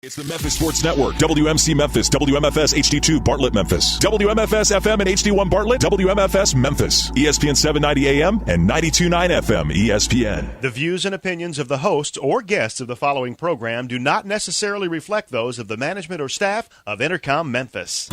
It's the Memphis Sports Network, WMC Memphis, WMFS HD2 Bartlett Memphis, WMFS FM and HD1 Bartlett, WMFS Memphis, ESPN 790 AM and 92.9 FM ESPN. The views and opinions of the hosts or guests of the following program do not necessarily reflect those of the management or staff of Intercom Memphis.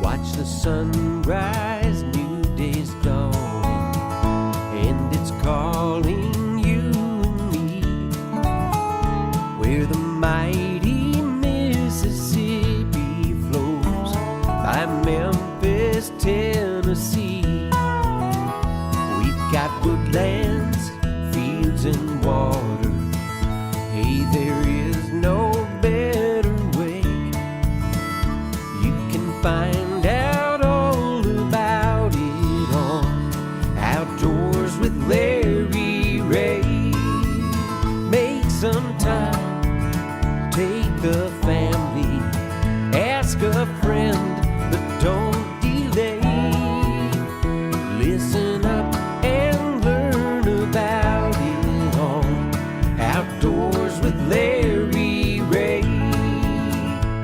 Watch the sunrise, new day's dawning, and it's calling you and me. Where the mighty Mississippi flows by Memphis, Tennessee. We've got woodlands, fields, and water. Hey, there is no better way. You can find Larry Ray. Make some time, take the family, ask a friend, but don't delay. Listen up and learn about it all. Outdoors with Larry Ray.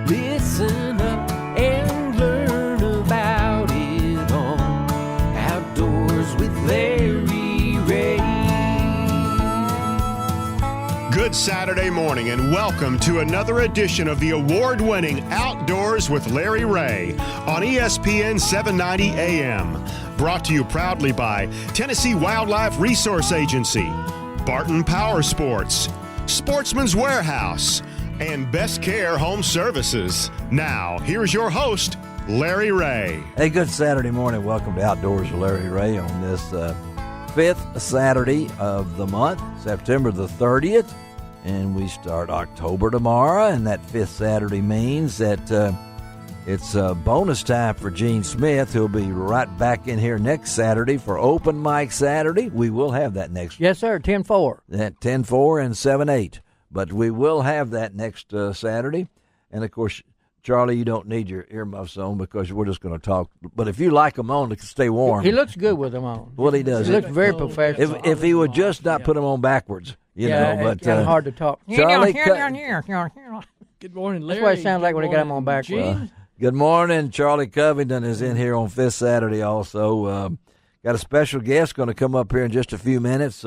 Listen up and learn about it all. Outdoors with Larry. Good Saturday morning and welcome to another edition of the award-winning Outdoors with Larry Ray on ESPN 790 AM. Brought to you proudly by Tennessee Wildlife Resource Agency, Barton Power Sports, Sportsman's Warehouse, and Best Care Home Services. Now, here's your host, Larry Ray. Hey, good Saturday morning. Welcome to Outdoors with Larry Ray on this fifth Saturday of the month, September the 30th. And we start October tomorrow, and that fifth Saturday means that it's bonus time for Gene Smith. He'll be right back in here next Saturday for Open Mic Saturday. We will have that next. Yes, sir, 10-4. That 10-4 and 7-8. But we will have that next Saturday. And, of course, Charlie, you don't need your earmuffs on because we're just going to talk. But if you like them on to stay warm. He looks good with them on. Well, he does. He looks very professional. If he would just not put them on backwards. You know, but it's hard to talk. Charlie, Good morning, Larry. That's what it sounds like when he got him on backwards. Good morning. Charlie Covington is in here on Fifth Saturday also. Got a special guest going to come up here in just a few minutes.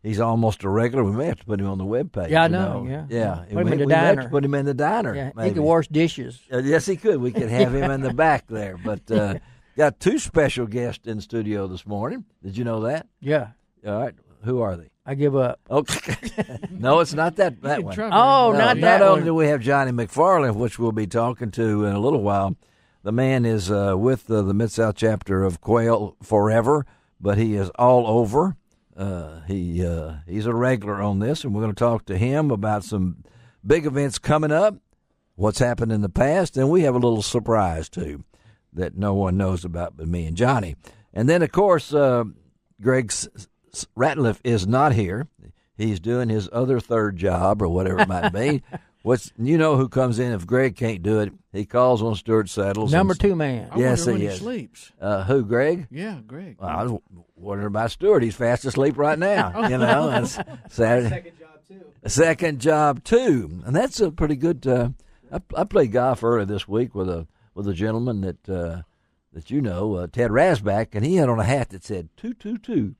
He's almost a regular. We may have to put him on the webpage. Yeah, I know. Yeah. Put him in the diner. Have to put him in the diner. Yeah, maybe. he could wash dishes. Yes, he could. We could have him in the back there. But got two special guests in studio this morning. Did you know that? Yeah. All right. Who are they? I give up. Okay. No, it's not that one. Oh, not that Not one. only do we have Johnny McFarland, which we'll be talking to in a little while. The man is with the Mid-South chapter of Quail Forever, but he is all over. He's a regular on this, and we're going to talk to him about some big events coming up, what's happened in the past, and we have a little surprise, too, that no one knows about but me and Johnny. And then, of course, Greg Ratliff is not here. He's doing his other third job or whatever it might be. You know who comes in if Greg can't do it? He calls on Stuart Saddles. Number two man. Yes, I wonder he when is. he sleeps. Who, Greg? Yeah, Greg. Well, I was wondering about Stuart. He's fast asleep right now. You know, that's Saturday. Second job too, and that's a pretty good. I played golf earlier this week with a gentleman that you know, Ted Rasback, and he had on a hat that said 222.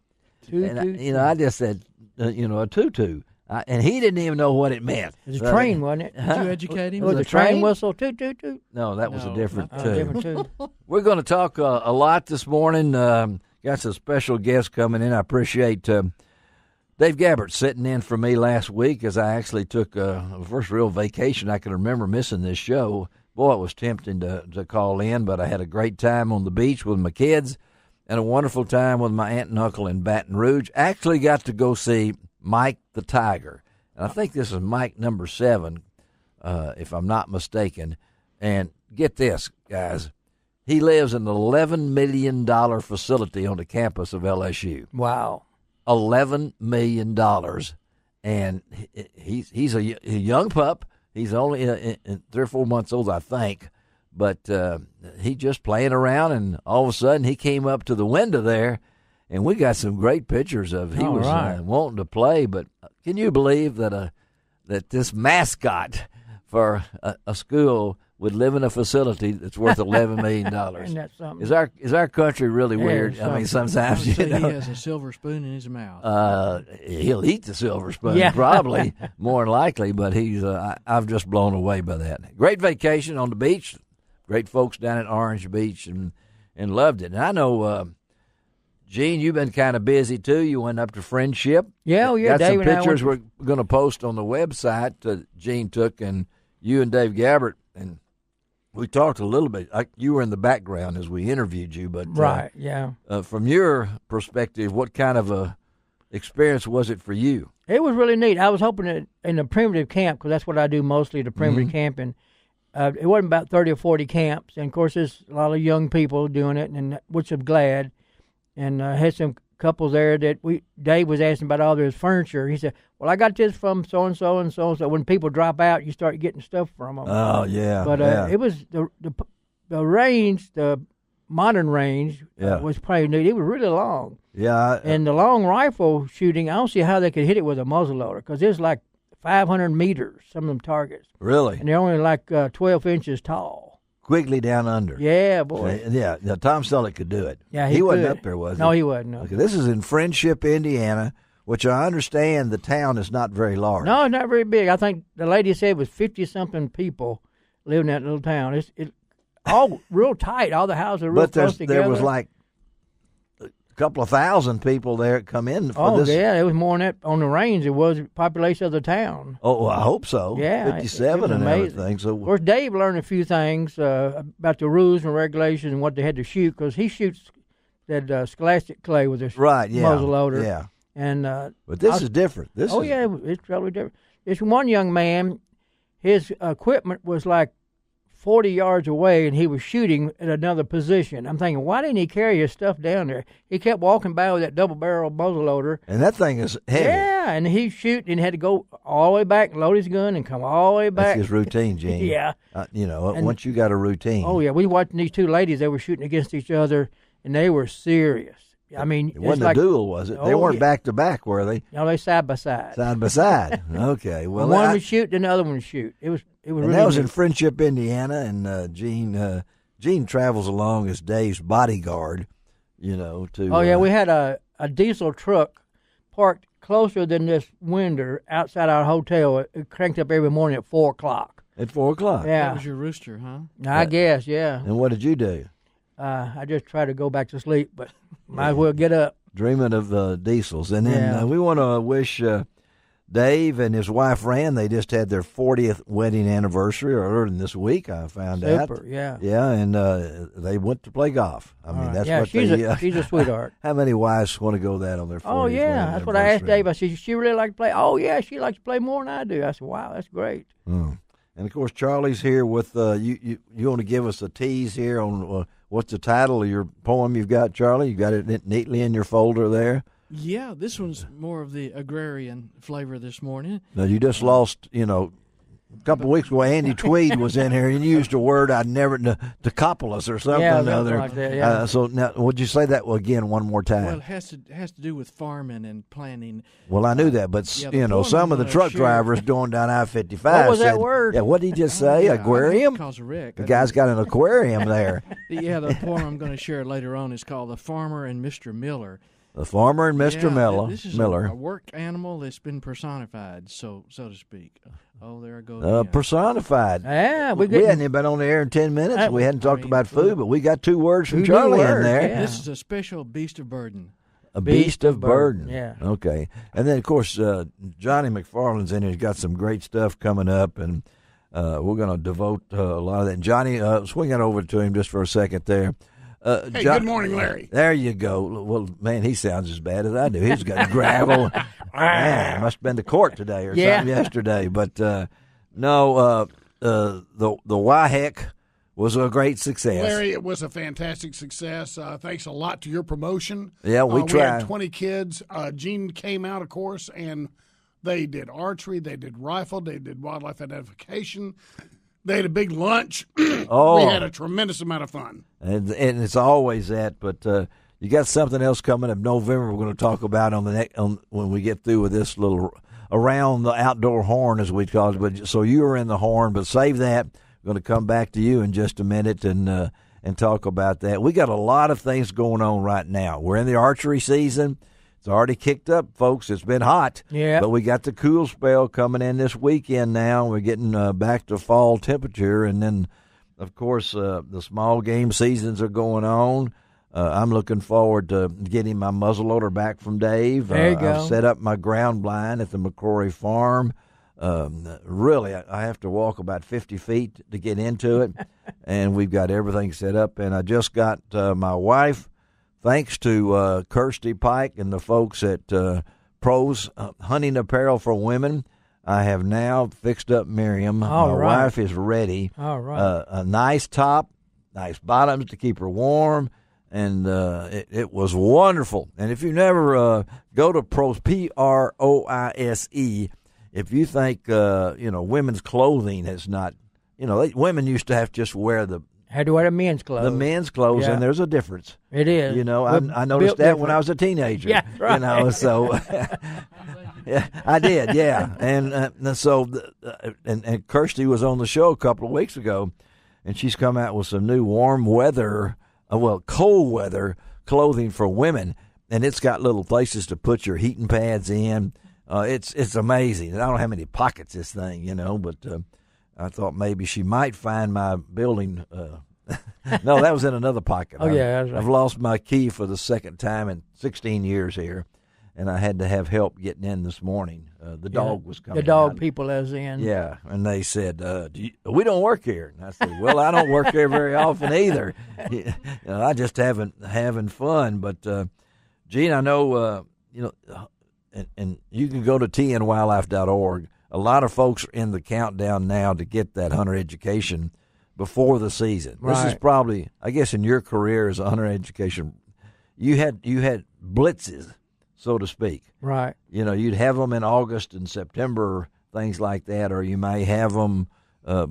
And I just said, a tutu. And he didn't even know what it meant. It was a train, wasn't it? Did you educate him? Was the train whistle? Toot, toot, toot. No, that was a different tune. Different tune. We're going to talk a lot this morning. Got some special guests coming in. I appreciate Dave Gabbert sitting in for me last week as I actually took the first real vacation I can remember missing this show. Boy, it was tempting to call in, but I had a great time on the beach with my kids and a wonderful time with my aunt and uncle in Baton Rouge. Actually got to go see Mike the Tiger. And I think this is Mike number 7, if I'm not mistaken. And get this, guys. He lives in an $11 million facility on the campus of LSU. Wow. $11 million. And he's a young pup. He's only 3 or 4 months old, I think. but he just playing around, and all of a sudden he came up to the window there, and we got some great pictures of he was wanting to play. But can you believe that that this mascot for a school would live in a facility that's worth $11 million? Isn't that something? Is our country really weird? I mean, sometimes he has a silver spoon in his mouth. He'll eat the silver spoon, probably more than likely. But he's I'm just blown away by that. Great vacation on the beach. Great folks down at Orange Beach, and loved it. And I know, Gene, you've been kind of busy too. You went up to Friendship. Yeah, got Dave some pictures we're going to post on the website. Gene took, and you and Dave Gabbert, and we talked a little bit. You were in the background as we interviewed you, but from your perspective, what kind of a experience was it for you? It was really neat. I was hoping that in the primitive camp, because that's what I do mostly, the primitive camping. It wasn't about 30 or 40 camps, and of course there's a lot of young people doing it, and which I'm glad. And had some couples there that Dave was asking about all their furniture. He said, "Well, I got this from so and so and so and so." When people drop out, you start getting stuff from them. Oh yeah, but it was the range, the modern range, was pretty neat. It was really long. Yeah, and the long rifle shooting, I don't see how they could hit it with a muzzleloader because it's like 500 meters. Some of them targets. Really, and they're only like 12 inches tall. Quigley down under. Yeah, boy. Yeah, Tom Selleck could do it. Yeah, he wasn't up there, was he? No, he wasn't. No. Okay, this is in Friendship, Indiana, which I understand the town is not very large. No, it's not very big. I think the lady said it was 50-something people living in that little town. It's all real tight. All the houses are real close together. There was like a couple of thousand people there that come in for this. Oh, yeah, it was more than that on the range. It was the population of the town. Oh, well, I hope so. Yeah. 57 and everything. So, of course, Dave learned a few things about the rules and regulations and what they had to shoot because he shoots that Scholastic clay with his muzzleloader. Yeah. And, but this is different. It's totally different. This one young man, his equipment was like 40 yards away, and he was shooting at another position. I'm thinking, why didn't he carry his stuff down there? He kept walking by with that double-barrel muzzleloader. And that thing is heavy. Yeah, and he shoot and had to go all the way back, load his gun, and come all the way back. That's his routine, Gene. Yeah. Once you got a routine. Oh, yeah. We watched these two ladies. They were shooting against each other, and they were serious. I mean, it wasn't a duel, was it? They weren't back to back, were they? No, they side by side. Side by side. Okay. Well, one would shoot, and the other one would shoot. It was. And really that was in Friendship, Indiana, and Gene travels along as Dave's bodyguard. To. Oh yeah, we had a diesel truck parked closer than this window outside our hotel. It cranked up every morning at 4:00. At 4:00. Yeah. That was your rooster, huh? I guess, yeah. And what did you do? I just tried to go back to sleep, but might as well get up. Dreaming of diesels. And then we want to wish Dave and his wife, Fran, they just had their 40th wedding anniversary earlier than this week, I found out. Super, yeah. Yeah, and they went to play golf. I mean, that's what she's a sweetheart. How many wives want to go that on their 40th Oh, yeah. That's what I asked Dave. I said, she really like to play? Oh, yeah, she likes to play more than I do. I said, wow, that's great. Mm. And, of course, Charlie's here with you want to give us a tease here on what's the title of your poem you've got, Charlie? You got it neatly in your folder there? Yeah, this one's more of the agrarian flavor this morning. Now, you just lost, a couple of weeks ago, Andy Tweed was in here and used a word I'd never, Tocopoulos or something. Yeah, something like that, yeah. So now, would you say that again one more time? Well, it has to do with farming and planting. Well, I knew that, but, some of the truck drivers going down I-55 What was said, that word? Yeah, what did he just say? Aquarium? Because of Rick. The guy's got an aquarium there. Yeah, the poem I'm going to share later on is called The Farmer and Mr. Miller. The Farmer and Mr. Miller. This is Miller. A work animal that's been personified, so to speak. Oh, there I go. Personified. Yeah, we hadn't even been on the air in 10 minutes. We hadn't talked about food, but we got 2 words from Charlie in there. Yeah. This is a special beast of burden. A beast of burden. Yeah. Okay. And then, of course, Johnny McFarland's in here. He's got some great stuff coming up, and we're going to devote a lot of that. And Johnny, swing it over to him just for a second there. Hey, good morning, Larry. There you go. Well, man, he sounds as bad as I do. He's got gravel. Man, must have been to court today or something yesterday. But no, the WIHEC was a great success. Larry, it was a fantastic success. Thanks a lot to your promotion. Yeah, we tried. We had 20 kids. Gene came out, of course, and they did archery, they did rifle, they did wildlife identification. They had a big lunch. Oh. We had a tremendous amount of fun. And it's always that, but you got something else coming up November we're going to talk about when we get through with this little around the outdoor horn, as we call it. But so you are in the horn, but save that. We're going to come back to you in just a minute and talk about that. We got a lot of things going on right now. We're in the archery season. It's already kicked up, folks. It's been hot. Yeah. But we got the cool spell coming in this weekend now. We're getting back to fall temperature. And then, of course, the small game seasons are going on. I'm looking forward to getting my muzzleloader back from Dave. There you go. I've set up my ground blind at the McCrory Farm. Really, I have to walk about 50 feet to get into it. And we've got everything set up. And I just got my wife, thanks to Kirsty Pike and the folks at Pros Hunting Apparel for Women, I have now fixed up Miriam. All my right. wife is ready. All right. A nice top, nice bottoms to keep her warm, and it was wonderful. And if you never go to Pros, Proise, if you think women's clothing has not, women used to have to just wear the Had to wear the men's clothes. the men's clothes, Yeah. and there's a difference. It is. I noticed built that when I was a teenager. Yeah, right. So yeah, I did, yeah. And so and Kirsty was on the show a couple of weeks ago, and she's come out with some new warm weather, cold weather clothing for women, and it's got little places to put your heating pads in. It's amazing. I don't know how many pockets this thing, but I thought maybe she might find my building. No, that was in another pocket. Oh, yeah, that's right. I've lost my key for the second time in 16 years here, and I had to have help getting in this morning. The dog was coming The dog out. people as in. Yeah, and they said, we don't work here. And I said, well, I don't work here very often either. I just having fun. But, Gene, I know, and you can go to tnwildlife.org. A lot of folks are in the countdown now to get that hunter education before the season. Right. This is probably, I guess, in your career as a hunter education, you had blitzes, so to speak. Right. You'd have them in August and September, things like that, or you may have them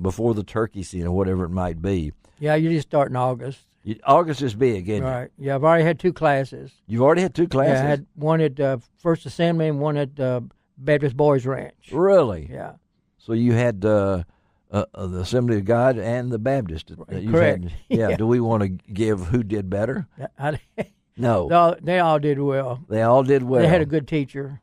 before the turkey season, or whatever it might be. Yeah, you just start in August. August is big, isn't it? Right. Yeah, I've already had 2 classes. You've already had 2 classes? Yeah, I had one at First Assembly and one at Baptist Boys Ranch. Really? Yeah. So you had the Assembly of God and the Baptist. You've Correct. Had, Yeah. Do we want to give who did better? No. They all did well. They all did well. They had a good teacher.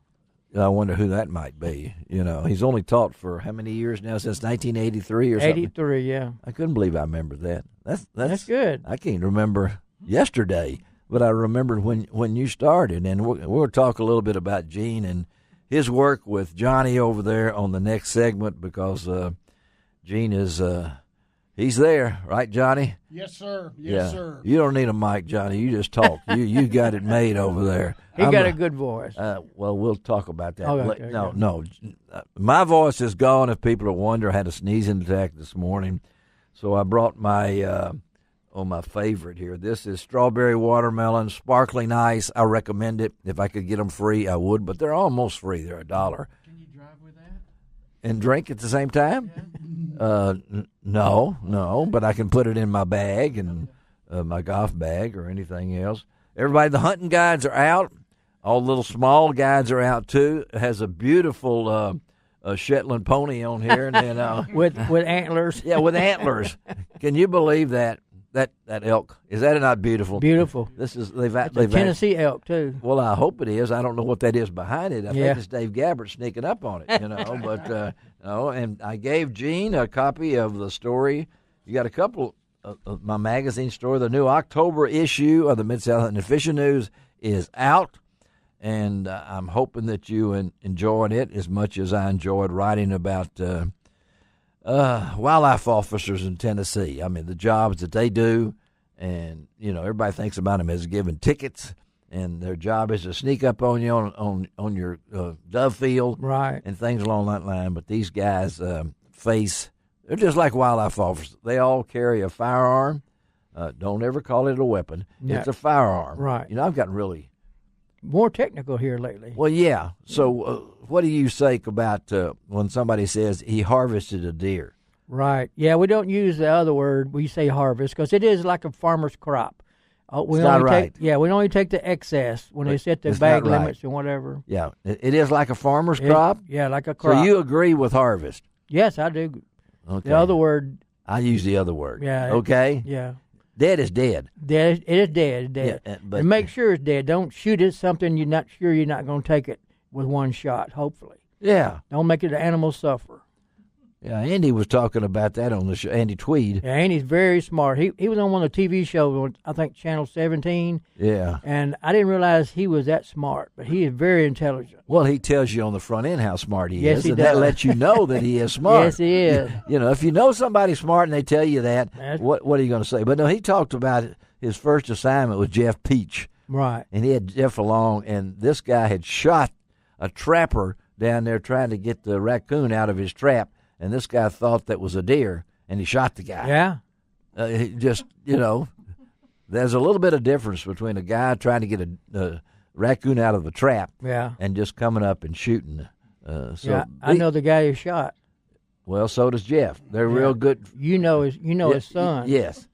I wonder who that might be. He's only taught for how many years now? Since 1983 or something? 83, yeah. I couldn't believe I remember that. That's good. I can't remember yesterday, but I remembered when you started. And we'll talk a little bit about Gene and his work with Johnny over there on the next segment, because Gene is he's there, right, Johnny? Yes, sir. Yes, sir. You don't need a mic, Johnny. You just talk. you got it made over there. He got a good voice. Well, we'll talk about that. Okay, No. My voice is gone. If people are wondering, I had a sneezing attack this morning, so I brought my my favorite here. This is strawberry watermelon, sparkling ice. I recommend it. If I could get them free, I would, but they're almost free. They're $1. Can you drive with that? And drink at the same time? No, but I can put it in my bag and my golf bag or anything else. Everybody, the hunting guides are out. All the little small guides are out too. It has a beautiful Shetland pony on here, and then with antlers. Yeah, with antlers. Can you believe that? That elk, is that not beautiful? Beautiful. This is It's a Tennessee elk too. Well, I hope it is. I don't know what that is behind it. I Yeah. think it's Dave Gabbert sneaking up on it, But and I gave Gene a copy of the story. You got a couple of my magazine story. The new October issue of the Mid-South Hunting and Fishing News is out, and I'm hoping that you enjoyed it as much as I enjoyed writing about wildlife officers in Tennessee. I mean, the jobs that they do, and everybody thinks about them as giving tickets, and their job is to sneak up on you on your dove field, Right. and things along that line. But these guys they're just like wildlife officers. They all carry a firearm. Don't ever call it a weapon. Yeah. It's a firearm. Right. I've gotten really More technical here lately. well. Yeah. So, what do you say about when somebody says he harvested a deer? Right. Yeah, we don't use the other word. We say harvest because it is like a farmer's crop. We It's not only right. we only take the excess when they set the It's bag not right. limits and whatever. Yeah, it is like a farmer's crop. Yeah, like a crop. So you agree with harvest? Yes, I do. Okay. The other word, I use the other word. Yeah. Okay. yeah, Dead is dead. dead. It is dead. It's dead. Yeah, but- and make sure it's dead. Don't shoot at something you're not sure you're not going to take it with one shot. Hopefully, Yeah. don't make it the animal suffer. Yeah. Andy was talking about that on the show. Andy Tweed. Yeah, and he's very smart. He was on one of the TV shows on, I think, Channel 17, Yeah. and I didn't realize he was that smart, but he is very intelligent. Well, he tells you on the front end how smart he Yes, is, he and that does. lets you know that he is smart. Yes, he is. You know, if you know somebody's smart and they tell you that, That's- what are you going to say? But no, he talked about his first assignment with Jeff Peach, Right. and he had Jeff along, and this guy had shot a trapper down there trying to get the raccoon out of his trap, and this guy thought that was a deer, and he shot the guy. Yeah. He just, there's a little bit of difference between a guy trying to get a raccoon out of the trap Yeah. and just coming up and shooting. Yeah. I know the guy who shot. Well, so does Jeff. They're real good. You know his son. Yes.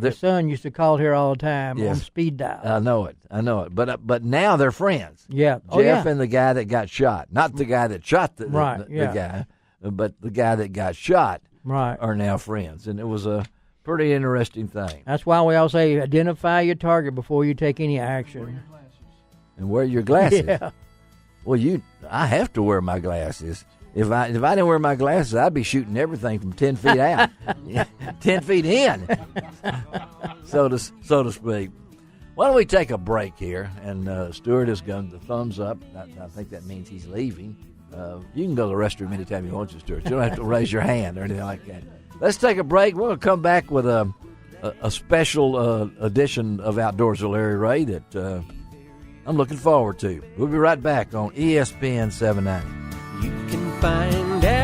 His son used to call here all the time Yes. on speed dial. I know it. But now they're friends. yeah. Oh, Jeff yeah. and the guy that got shot, not the guy that shot the Right, yeah. guy, but the guy that got shot Right. are now friends, and it was a pretty interesting thing. That's why we all say identify your target before you take any action. And wear your glasses. Yeah. Well, I have to wear my glasses. If I didn't wear my glasses, I'd be shooting everything from 10 feet out, 10 feet in, so to speak. Why don't we take a break here? And Stuart has done the thumbs up. I think that means he's leaving. You can go to the restroom anytime you want to, Stuart. You don't have to raise your hand or anything like that. Let's take a break. We're going to come back with a special edition of Outdoors with Larry Ray that I'm looking forward to. We'll be right back on ESPN 790. You can find out